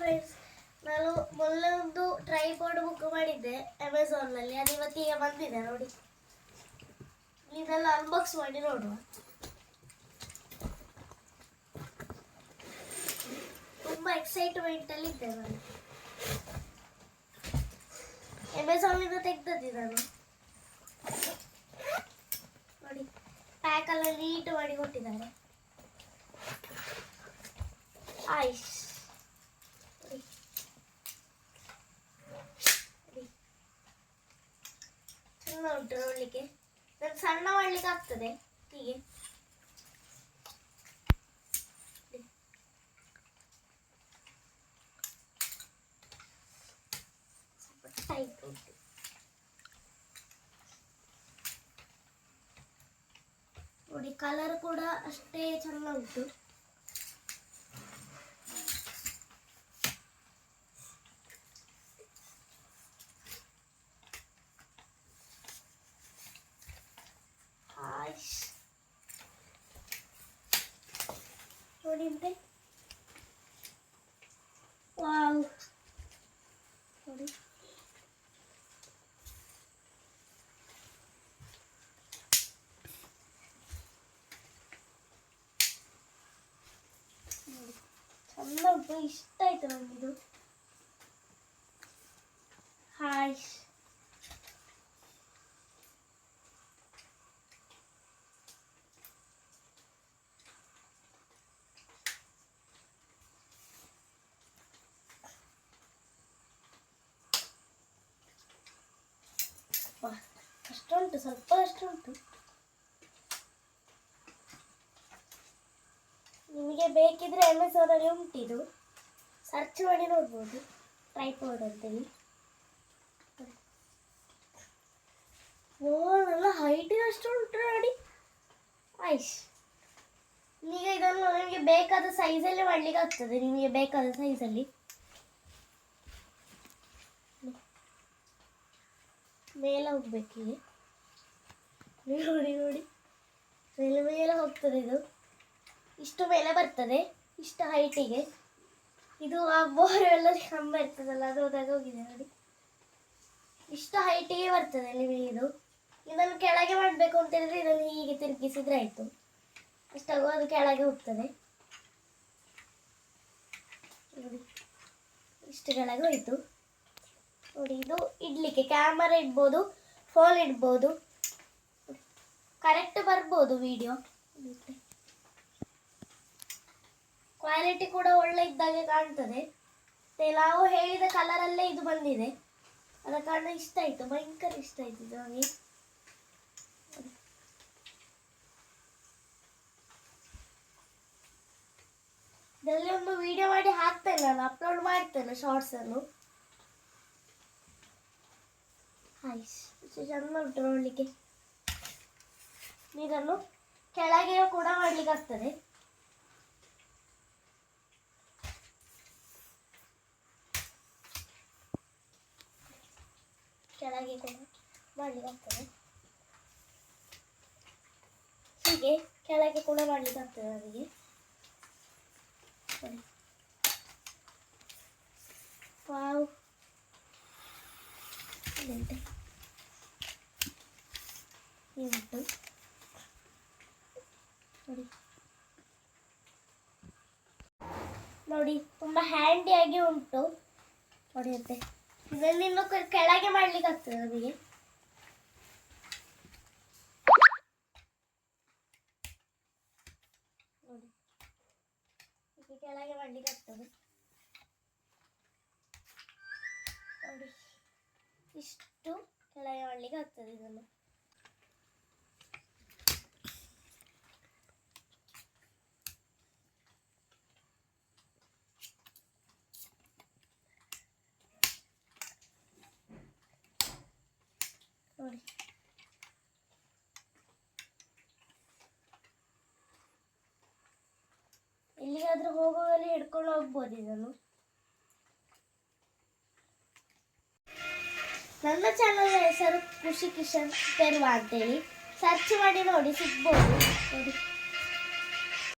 Friends, ನಾನು ಮೊನ್ನೆ ಒಂದು ಟ್ರೈಪಾಡ್ ಬುಕ್ ಮಾಡಿದ್ದೆ ಅಮೆಝಾನ್ನಲ್ಲಿ. ಅದು ಇವತ್ತೀಗ ಬಂದಿದೆ ನೋಡಿ. ಇದೆಲ್ಲ ಅನ್ಬಾಕ್ಸ್ ಮಾಡಿ ನೋಡುವ. ತುಂಬ ಎಕ್ಸೈಟ್ಮೆಂಟ್ ಅಲ್ಲಿ ಇದ್ದೆ ನಾನು. ಅಮೆಝಾನಿಂದ ತೆಗ್ದದ್ದು ನಾನು ನೋಡಿ. ಪ್ಯಾಕ್ ಎಲ್ಲ ನೀಟ್ ಮಾಡಿ ಕೊಟ್ಟಿದ್ದಾರೆ. ಐಸ್ ಚೆಂದ ಉಂಟು ನೋಡ್ಲಿಕ್ಕೆ. ನಾನು ಸಣ್ಣ ಮಾಡ್ಲಿಕ್ಕೆ ಆಗ್ತದೆ ಹೀಗೆ. ಸ್ವಲ್ಪ ಟೈಟ್ ಉಂಟು ನೋಡಿ. ಕಲರ್ ಕೂಡ ಅಷ್ಟೇ ಚೆಂದ ಉಂಟು. ನೋಡಿಂತೆ ವಾವ್ ನೋಡಿ. ಚಂದ ಉಂಟು, ಇಷ್ಟ ಆಯ್ತು ನನಗಿದು. ಹಾಯ್ ಅಷ್ಟುಂಟು, ಸ್ವಲ್ಪ ಅಷ್ಟುಂಟು. ನಿಮಗೆ ಬೇಕಿದ್ರೆ ಅಮೆಝಾನಲ್ಲಿ ಉಂಟಿದು, ಸರ್ಚ್ ಮಾಡಿ ನೋಡ್ಬೋದು. ಟ್ರೈಪಾಡ್ ಅಂತೇಳಿ. ಓ, ನನ್ನ ಹೈಟಿನಷ್ಟು ಉಂಟು ನೋಡಿ. ಆಯ್ಸ್ ಈಗ ಇದನ್ನು ನಿಮಗೆ ಬೇಕಾದ ಸೈಜಲ್ಲಿ ಮಾಡಲಿಕ್ಕೆ ಆಗ್ತದೆ. ನಿಮಗೆ ಬೇಕಾದ ಸೈಜಲ್ಲಿ ಮೇಲೆ ಹೋಗ್ಬೇಕಿಗೆ. ನೋಡಿ ನೋಡಿ, ಮೇಲೆ ಮೇಲೆ ಹೋಗ್ತದೆ. ಇದು ಇಷ್ಟು ಮೇಲೆ ಬರ್ತದೆ, ಇಷ್ಟು ಹೈಟಿಗೆ. ಇದು ಆ ಬೋರೆಲ್ಲ ಕಂಬ ಇರ್ತದಲ್ಲ, ಅದು ಹೋದಾಗ ಹೋಗಿದೆ ನೋಡಿ. ಇಷ್ಟು ಹೈಟಿಗೆ ಬರ್ತದೆ ನಿಮಗೆ ಇದು. ಇದನ್ನು ಕೆಳಗೆ ಮಾಡಬೇಕು ಅಂತ ಹೇಳಿದ್ರೆ ಇದನ್ನು ಹೀಗೆ ತಿರುಗಿಸಿದ್ರೆ ಆಯಿತು. ಅಷ್ಟಾಗು ಅದು ಕೆಳಗೆ ಹೋಗ್ತದೆ ನೋಡಿ. ಇಷ್ಟು ಕೆಳಗೆ ಹೋಯಿತು ನೋಡಿ. ಇದು ಇಡ್ಲಿಕ್ಕೆ ಕ್ಯಾಮರಾ ಇಡ್ಬೋದು, ಫೋನ್ ಇಡ್ಬೋದು. ಕರೆಕ್ಟ್ ಬರ್ಬೋದು ವಿಡಿಯೋ. ಕ್ವಾಲಿಟಿ ಕೂಡ ಒಳ್ಳೆ ಇದ್ದಾಗೆ ಕಾಣ್ತದೆ. ನಾವು ಹೇಳಿದ ಕಲರಲ್ಲೇ ಇದು ಬಂದಿದೆ. ಅದ ಕಾರಣ ಇಷ್ಟ ಆಯಿತು, ಭಯಂಕರ ಇಷ್ಟ ಆಯಿತು ಇದು ನನಗೆ. ಇದರಲ್ಲಿ ಒಂದು ವಿಡಿಯೋ ಮಾಡಿ ಹಾಕ್ತೇನೆ, ನಾನು ಅಪ್ಲೋಡ್ ಮಾಡ್ತೇನೆ ಶಾರ್ಟ್ಸನ್ನು. ಆಯ್ಸ್ ಚೆಂದ ಉಂಟು ನೋಡಲಿಕ್ಕೆ. ಇದನ್ನು ಕೆಳಗೆ ಕೂಡ ಮಾಡಲಿಕ್ಕೆ ಆಗ್ತದೆ. ಕೆಳಗೆ ಕೂಡ ಮಾಡಲಿಕ್ಕೆ ಆಗ್ತದೆ. ಹೀಗೆ ಕೆಳಗೆ ಕೂಡ ಮಾಡಲಿಕ್ಕೆ ಆಗ್ತದೆ ನನಗೆ. ವಾವ್, ಉಂಟು ನೋಡಿ. ನೋಡಿ ತುಂಬ ಹ್ಯಾಂಡಿಯಾಗಿ ಉಂಟು ನೋಡಿ. ಅಂತೆ ಇದನ್ನು ಕೆಳಗೆ ಮಾಡ್ಲಿಕ್ಕೆ ಆಗ್ತದೆ ನಮಗೆ. ನೋಡಿ ಹೀಗೆ ಕೆಳಗೆ ಮಾಡ್ಲಿಕ್ಕೆ ಆಗ್ತದೆ ನೋಡಿ. ಇಷ್ಟು ಕೆಳಗೆ ಮಾಡ್ಲಿಕ್ಕೆ ಆಗ್ತದೆ ಇದನ್ನು. ನೋಡಿ ಎಲ್ಲಿಗಾದ್ರೂ ಹೋಗುವಲ್ಲಿ ಹಿಡ್ಕೊಂಡು ಹೋಗ್ಬೋದು ಇದನ್ನು. ನನ್ನ ಚಾನಲ್ ಹೆಸರು ಖುಷಿ ಕಿಶನ್ ಪೆರ್ವಾ ಅಂತೇಳಿ ಸರ್ಚ್ ಮಾಡಿ ನೋಡಿ, ಸಿಗ್ಬೋದು ನೋಡಿ.